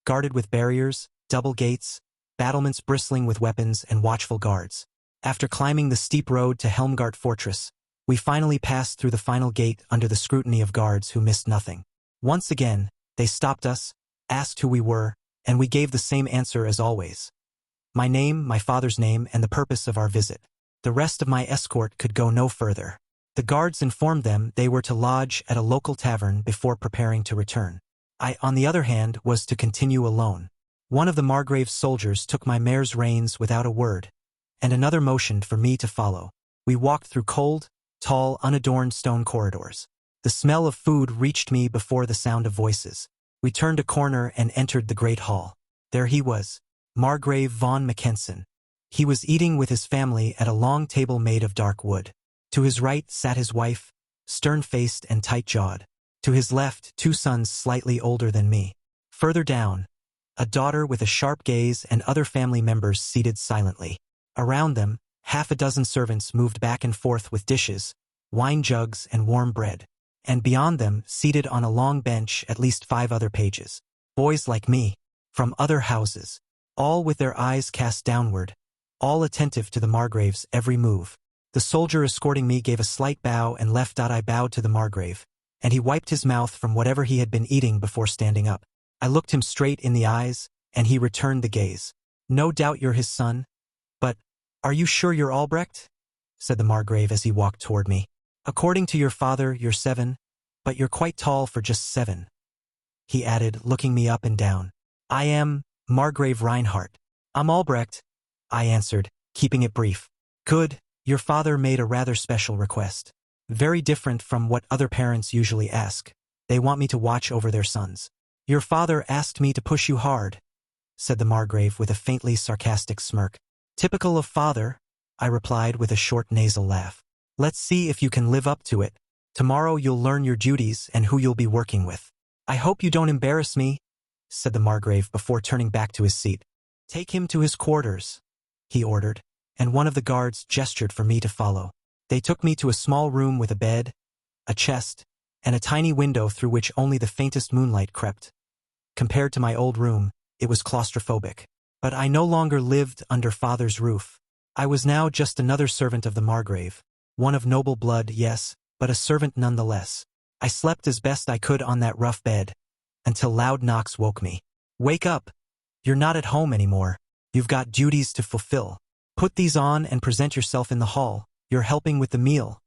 guarded with barriers, double gates, battlements bristling with weapons and watchful guards. After climbing the steep road to Helmgart Fortress, we finally passed through the final gate under the scrutiny of guards who missed nothing. Once again, they stopped us, asked who we were, and we gave the same answer as always. My name, my father's name, and the purpose of our visit. The rest of my escort could go no further. The guards informed them they were to lodge at a local tavern before preparing to return. I, on the other hand, was to continue alone. One of the Margrave's soldiers took my mare's reins without a word, and another motioned for me to follow. We walked through cold, tall, unadorned stone corridors. The smell of food reached me before the sound of voices. We turned a corner and entered the great hall. There he was, Margrave von Mackensen. He was eating with his family at a long table made of dark wood. To his right sat his wife, stern-faced and tight-jawed. To his left, two sons slightly older than me. Further down, a daughter with a sharp gaze and other family members seated silently. Around them, half a dozen servants moved back and forth with dishes, wine jugs, and warm bread. And beyond them, seated on a long bench, at least 5 other pages. Boys like me, from other houses, all with their eyes cast downward, all attentive to the Margrave's every move. The soldier escorting me gave a slight bow and left. I bowed to the Margrave, and he wiped his mouth from whatever he had been eating before standing up. I looked him straight in the eyes, and he returned the gaze. "No doubt you're his son, but are you sure you're Albrecht?" said the Margrave as he walked toward me. "According to your father, you're 7, but you're quite tall for just 7. He added, looking me up and down. "I am Margrave Reinhardt." "I'm Albrecht," I answered, keeping it brief. "Good, your father made a rather special request. Very different from what other parents usually ask. They want me to watch over their sons." "Your father asked me to push you hard," said the Margrave with a faintly sarcastic smirk. "Typical of father," I replied with a short nasal laugh. "Let's see if you can live up to it. Tomorrow you'll learn your duties and who you'll be working with." "I hope you don't embarrass me," said the Margrave before turning back to his seat. "Take him to his quarters," he ordered, and one of the guards gestured for me to follow. They took me to a small room with a bed, a chest, and a tiny window through which only the faintest moonlight crept. Compared to my old room, it was claustrophobic. But I no longer lived under father's roof. I was now just another servant of the Margrave. One of noble blood, yes, but a servant nonetheless. I slept as best I could on that rough bed, until loud knocks woke me. "Wake up! You're not at home anymore. You've got duties to fulfill. Put these on and present yourself in the hall. You're helping with the meal,"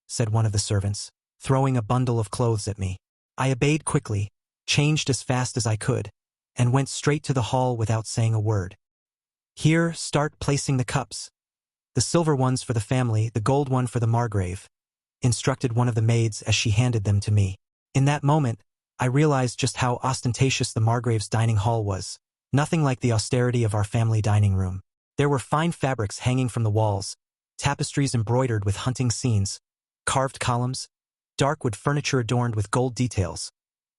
said one of the servants, throwing a bundle of clothes at me. I obeyed quickly, changed as fast as I could, and went straight to the hall without saying a word. "Here, start placing the cups. The silver ones for the family, the gold one for the Margrave," instructed one of the maids as she handed them to me. In that moment, I realized just how ostentatious the Margrave's dining hall was. Nothing like the austerity of our family dining room. There were fine fabrics hanging from the walls, tapestries embroidered with hunting scenes, carved columns, dark wood furniture adorned with gold details,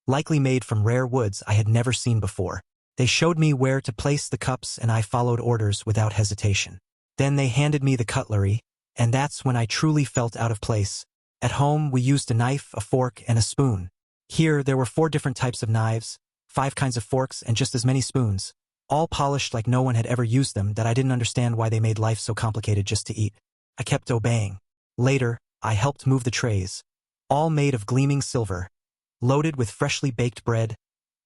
likely made from rare woods I had never seen before. They showed me where to place the cups and I followed orders without hesitation. Then they handed me the cutlery, and that's when I truly felt out of place. At home, we used a knife, a fork, and a spoon. Here, there were 4 different types of knives, 5 kinds of forks, and just as many spoons, all polished like no one had ever used them, that I didn't understand why they made life so complicated just to eat. I kept obeying. Later, I helped move the trays, all made of gleaming silver, loaded with freshly baked bread,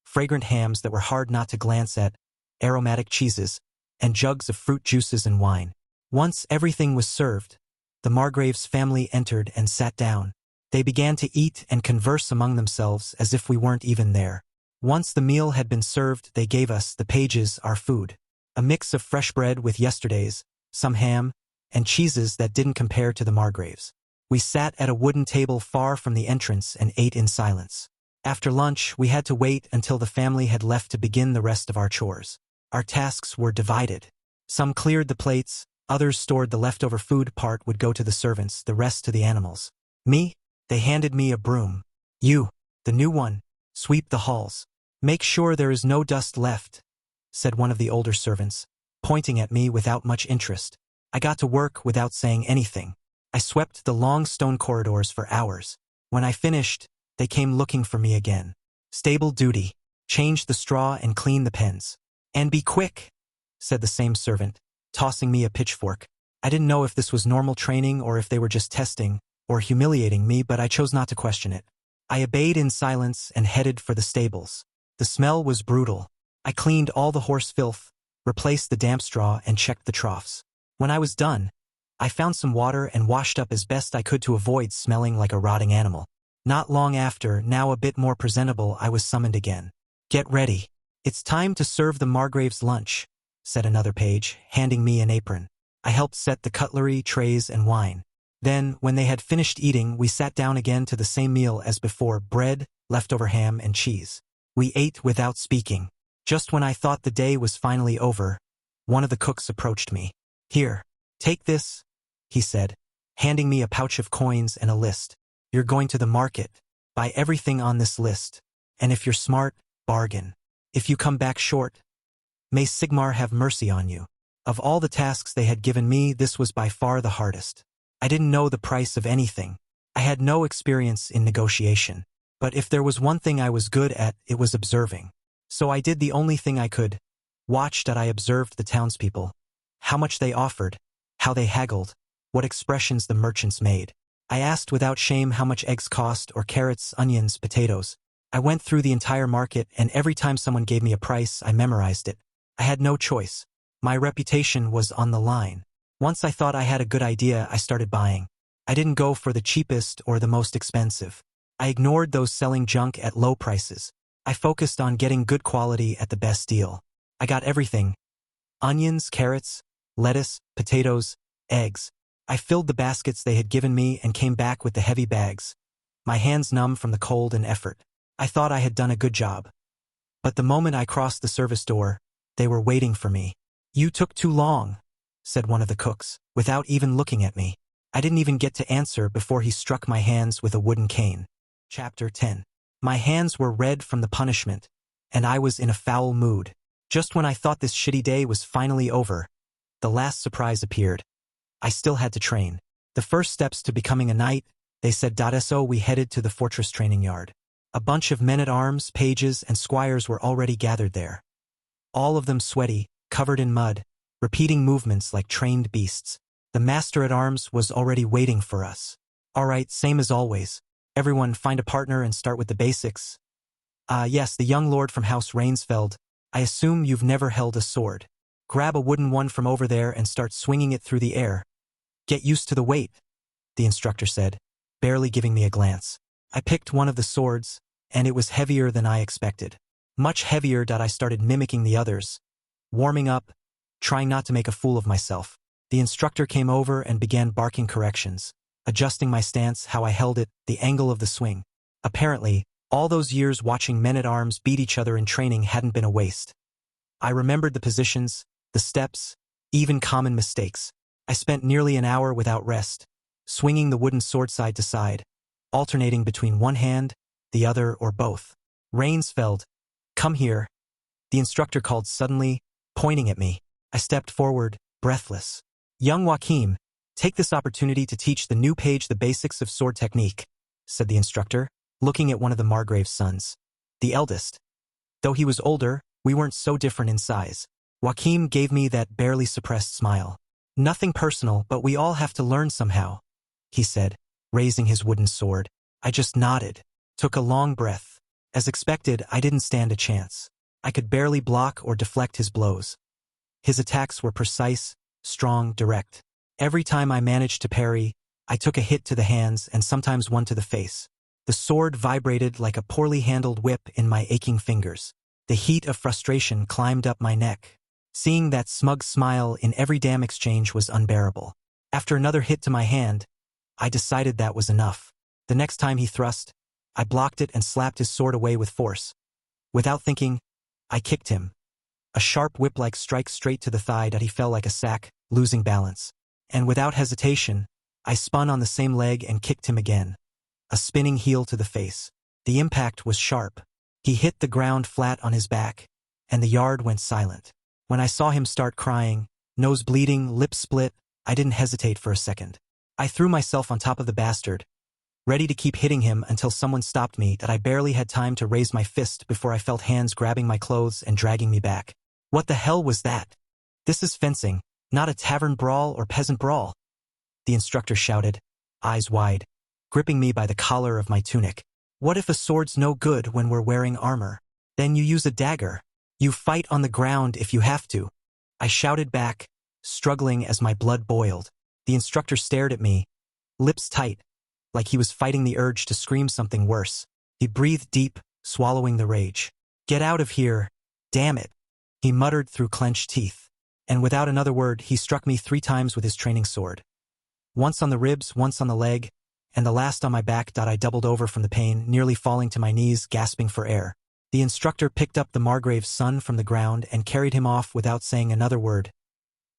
fragrant hams that were hard not to glance at, aromatic cheeses, and jugs of fruit juices and wine. Once everything was served, the Margrave's family entered and sat down. They began to eat and converse among themselves as if we weren't even there. Once the meal had been served, they gave us, the pages, our food. A mix of fresh bread with yesterday's, some ham, and cheeses that didn't compare to the Margrave's. We sat at a wooden table far from the entrance and ate in silence. After lunch, we had to wait until the family had left to begin the rest of our chores. Our tasks were divided. Some cleared the plates, others stored the leftover food. Part would go to the servants, the rest to the animals. Me? They handed me a broom. "You, the new one, sweep the halls. Make sure there is no dust left," said one of the older servants, pointing at me without much interest. I got to work without saying anything. I swept the long stone corridors for hours. When I finished, they came looking for me again. "Stable duty. Change the straw and clean the pens. And be quick," said the same servant, tossing me a pitchfork. I didn't know if this was normal training or if they were just testing or humiliating me, but I chose not to question it. I obeyed in silence and headed for the stables. The smell was brutal. I cleaned all the horse filth, replaced the damp straw, and checked the troughs. When I was done, I found some water and washed up as best I could to avoid smelling like a rotting animal. Not long after, now a bit more presentable, I was summoned again. "Get ready. It's time to serve the Margrave's lunch," said another page, handing me an apron. I helped set the cutlery, trays, and wine. Then, when they had finished eating, we sat down again to the same meal as before: bread, leftover ham, and cheese. We ate without speaking. Just when I thought the day was finally over, one of the cooks approached me. "Here, take this," he said, handing me a pouch of coins and a list. You're going to the market. Buy everything on this list. And if you're smart, bargain. If you come back short, may Sigmar have mercy on you. Of all the tasks they had given me, this was by far the hardest. I didn't know the price of anything. I had no experience in negotiation. But if there was one thing I was good at, it was observing. So I did the only thing I could. Watched and I observed the townspeople. How much they offered. How they haggled. What expressions the merchants made. I asked without shame how much eggs cost, or carrots, onions, potatoes. I went through the entire market, and every time someone gave me a price, I memorized it. I had no choice. My reputation was on the line. Once I thought I had a good idea, I started buying. I didn't go for the cheapest or the most expensive. I ignored those selling junk at low prices. I focused on getting good quality at the best deal. I got everything. Onions, carrots, lettuce, potatoes, eggs. I filled the baskets they had given me and came back with the heavy bags. My hands numb from the cold and effort. I thought I had done a good job. But the moment I crossed the service door, they were waiting for me. "You took too long," said one of the cooks, without even looking at me. I didn't even get to answer before he struck my hands with a wooden cane. Chapter 10. My hands were red from the punishment, and I was in a foul mood. Just when I thought this shitty day was finally over, the last surprise appeared. I still had to train. The first steps to becoming a knight, they said. So we headed to the fortress training yard. A bunch of men-at-arms, pages, and squires were already gathered there. All of them sweaty, covered in mud, repeating movements like trained beasts. The master-at-arms was already waiting for us. "All right, same as always. Everyone find a partner and start with the basics." Yes, the young lord from House Rainsfeld. I assume you've never held a sword. Grab a wooden one from over there and start swinging it through the air. Get used to the weight," the instructor said, barely giving me a glance. I picked one of the swords, and it was heavier than I expected. Much heavier. I started mimicking the others, warming up, trying not to make a fool of myself. The instructor came over and began barking corrections, adjusting my stance, how I held it, the angle of the swing. Apparently, all those years watching men-at-arms beat each other in training hadn't been a waste. I remembered the positions, the steps, even common mistakes. I spent nearly an hour without rest, swinging the wooden sword side to side, alternating between one hand, the other, or both. "Rainsfeld, come here," the instructor called suddenly, pointing at me. I stepped forward, breathless. "Young Joachim, take this opportunity to teach the new page the basics of sword technique," said the instructor, looking at one of the Margrave's sons, the eldest. Though he was older, we weren't so different in size. Joachim gave me that barely suppressed smile. "Nothing personal, but we all have to learn somehow," he said, raising his wooden sword. I just nodded, took a long breath. As expected, I didn't stand a chance. I could barely block or deflect his blows. His attacks were precise, strong, direct. Every time I managed to parry, I took a hit to the hands and sometimes one to the face. The sword vibrated like a poorly handled whip in my aching fingers. The heat of frustration climbed up my neck. Seeing that smug smile in every damn exchange was unbearable. After another hit to my hand, I decided that was enough. The next time he thrust, I blocked it and slapped his sword away with force. Without thinking, I kicked him. A sharp whip-like strike straight to the thigh that he fell like a sack, losing balance. And without hesitation, I spun on the same leg and kicked him again. A spinning heel to the face. The impact was sharp. He hit the ground flat on his back, and the yard went silent. When I saw him start crying, nose bleeding, lips split, I didn't hesitate for a second. I threw myself on top of the bastard, ready to keep hitting him until someone stopped me. That I barely had time to raise my fist before I felt hands grabbing my clothes and dragging me back. What the hell was that? "This is fencing, not a tavern brawl or peasant brawl," the instructor shouted, eyes wide, gripping me by the collar of my tunic. "What if a sword's no good when we're wearing armor? Then you use a dagger. You fight on the ground if you have to," I shouted back, struggling as my blood boiled. The instructor stared at me, lips tight, like he was fighting the urge to scream something worse. He breathed deep, swallowing the rage. "Get out of here, damn it," he muttered through clenched teeth. And without another word, he struck me 3 times with his training sword. Once on the ribs, once on the leg, and the last on my back. I doubled over from the pain, nearly falling to my knees, gasping for air. The instructor picked up the Margrave's son from the ground and carried him off without saying another word.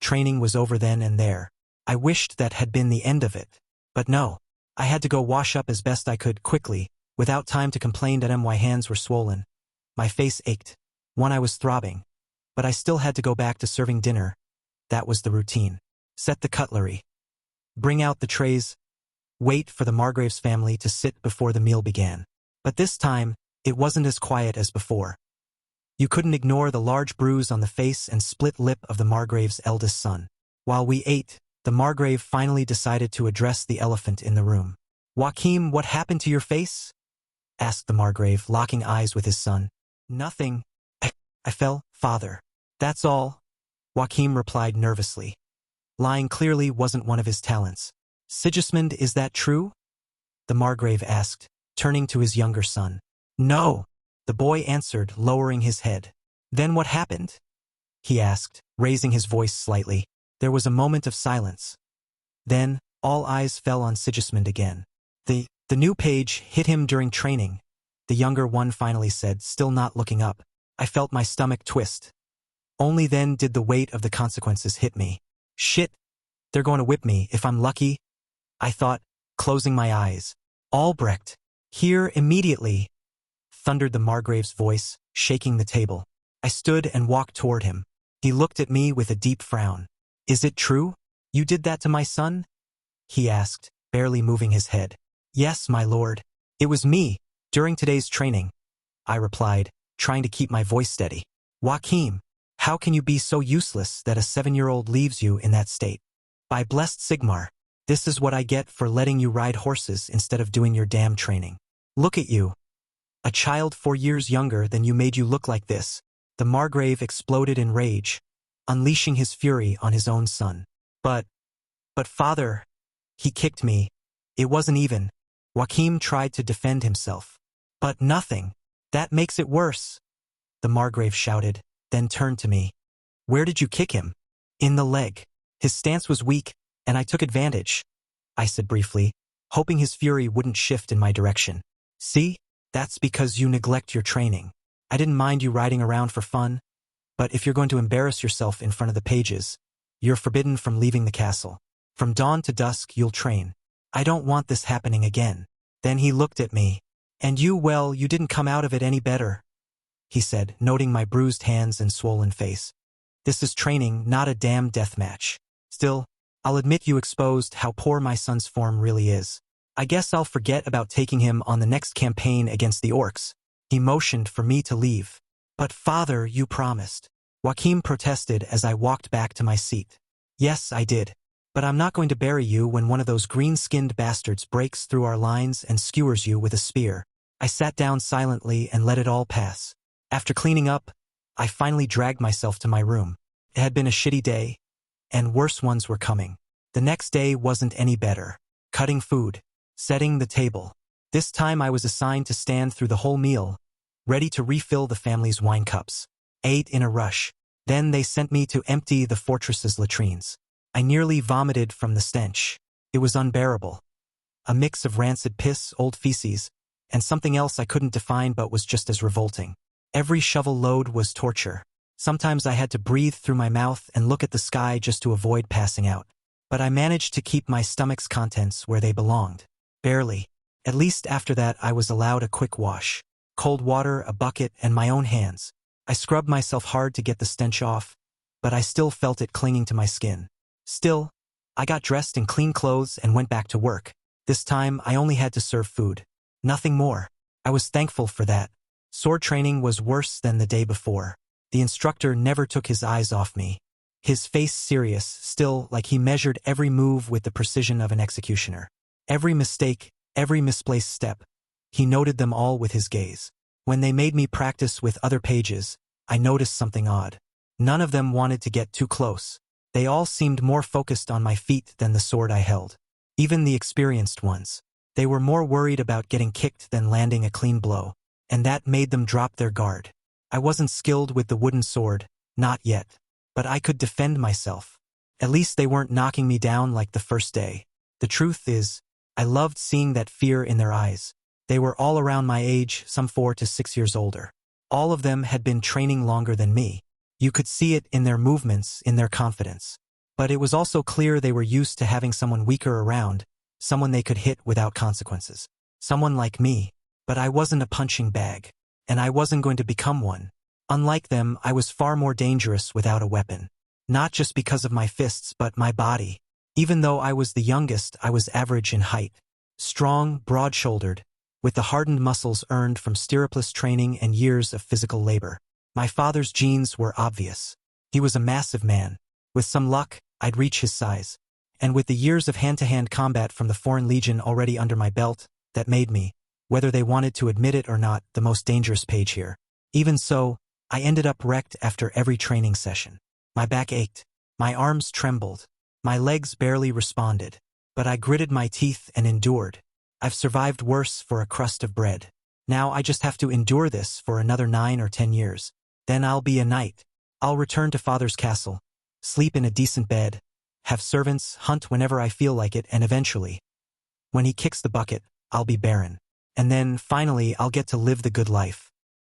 Training was over then and there. I wished that had been the end of it. But no. I had to go wash up as best I could, quickly, without time to complain that my hands were swollen. My face ached. I was throbbing. But I still had to go back to serving dinner. That was the routine. Set the cutlery. Bring out the trays. Wait for the Margrave's family to sit before the meal began. But this time, it wasn't as quiet as before. You couldn't ignore the large bruise on the face and split lip of the Margrave's eldest son. While we ate, the Margrave finally decided to address the elephant in the room. "Joachim, what happened to your face?" asked the Margrave, locking eyes with his son. "Nothing. I fell, father. That's all," Joachim replied nervously. Lying clearly wasn't one of his talents. "Sigismund, is that true?" the Margrave asked, turning to his younger son. "No," the boy answered, lowering his head. "Then what happened?" he asked, raising his voice slightly. There was a moment of silence. Then, all eyes fell on Sigismund again. The new page hit him during training," the younger one finally said, still not looking up. I felt my stomach twist. Only then did the weight of the consequences hit me. Shit, they're going to whip me if I'm lucky, I thought, closing my eyes. "Albrecht, here immediately," thundered the Margrave's voice, shaking the table. I stood and walked toward him. He looked at me with a deep frown. "Is it true? You did that to my son?" he asked, barely moving his head. "Yes, my lord. It was me, during today's training," I replied, trying to keep my voice steady. "Joachim, how can you be so useless that a 7-year-old leaves you in that state? By blessed Sigmar, this is what I get for letting you ride horses instead of doing your damn training. Look at you. A child 4 years younger than you made you look like this." The Margrave exploded in rage, unleashing his fury on his own son. But father, he kicked me. It wasn't even. Joachim tried to defend himself. "But nothing. That makes it worse," the Margrave shouted, then turned to me. "Where did you kick him?" "In the leg. His stance was weak, and I took advantage," I said briefly, hoping his fury wouldn't shift in my direction. "See? That's because you neglect your training. I didn't mind you riding around for fun, but if you're going to embarrass yourself in front of the pages, you're forbidden from leaving the castle. From dawn to dusk you'll train. I don't want this happening again." Then he looked at me. "And you, well, you didn't come out of it any better," he said, noting my bruised hands and swollen face. "This is training, not a damn death match. Still, I'll admit you exposed how poor my son's form really is. I guess I'll forget about taking him on the next campaign against the orcs." He motioned for me to leave. "But father, you promised," Joachim protested as I walked back to my seat. "Yes, I did. But I'm not going to bury you when one of those green-skinned bastards breaks through our lines and skewers you with a spear." I sat down silently and let it all pass. After cleaning up, I finally dragged myself to my room. It had been a shitty day, and worse ones were coming. The next day wasn't any better. Cutting food. Setting the table. This time I was assigned to stand through the whole meal, ready to refill the family's wine cups. Ate in a rush. Then they sent me to empty the fortress's latrines. I nearly vomited from the stench. It was unbearable. A mix of rancid piss, old feces, and something else I couldn't define but was just as revolting. Every shovel load was torture. Sometimes I had to breathe through my mouth and look at the sky just to avoid passing out. But I managed to keep my stomach's contents where they belonged. Barely. At least after that I was allowed a quick wash. Cold water, a bucket, and my own hands. I scrubbed myself hard to get the stench off, but I still felt it clinging to my skin. Still, I got dressed in clean clothes and went back to work. This time I only had to serve food. Nothing more. I was thankful for that. Sword training was worse than the day before. The instructor never took his eyes off me. His face serious, still like he measured every move with the precision of an executioner. Every mistake, every misplaced step, he noted them all with his gaze. When they made me practice with other pages, I noticed something odd. None of them wanted to get too close. They all seemed more focused on my feet than the sword I held. Even the experienced ones. They were more worried about getting kicked than landing a clean blow, and that made them drop their guard. I wasn't skilled with the wooden sword, not yet, but I could defend myself. At least they weren't knocking me down like the first day. The truth is, I loved seeing that fear in their eyes. They were all around my age, some 4 to 6 years older. All of them had been training longer than me. You could see it in their movements, in their confidence. But it was also clear they were used to having someone weaker around, someone they could hit without consequences. Someone like me. But I wasn't a punching bag. And I wasn't going to become one. Unlike them, I was far more dangerous without a weapon. Not just because of my fists, but my body. Even though I was the youngest, I was average in height. Strong, broad-shouldered, with the hardened muscles earned from stirrupless training and years of physical labor. My father's genes were obvious. He was a massive man. With some luck, I'd reach his size. And with the years of hand-to-hand combat from the Foreign Legion already under my belt, that made me, whether they wanted to admit it or not, the most dangerous page here. Even so, I ended up wrecked after every training session. My back ached. My arms trembled. My legs barely responded. But I gritted my teeth and endured. I've survived worse for a crust of bread. Now I just have to endure this for another 9 or 10 years. Then I'll be a knight. I'll return to father's castle, sleep in a decent bed, have servants, hunt whenever I feel like it, and eventually, when he kicks the bucket, I'll be Baron. And then, finally, I'll get to live the good life.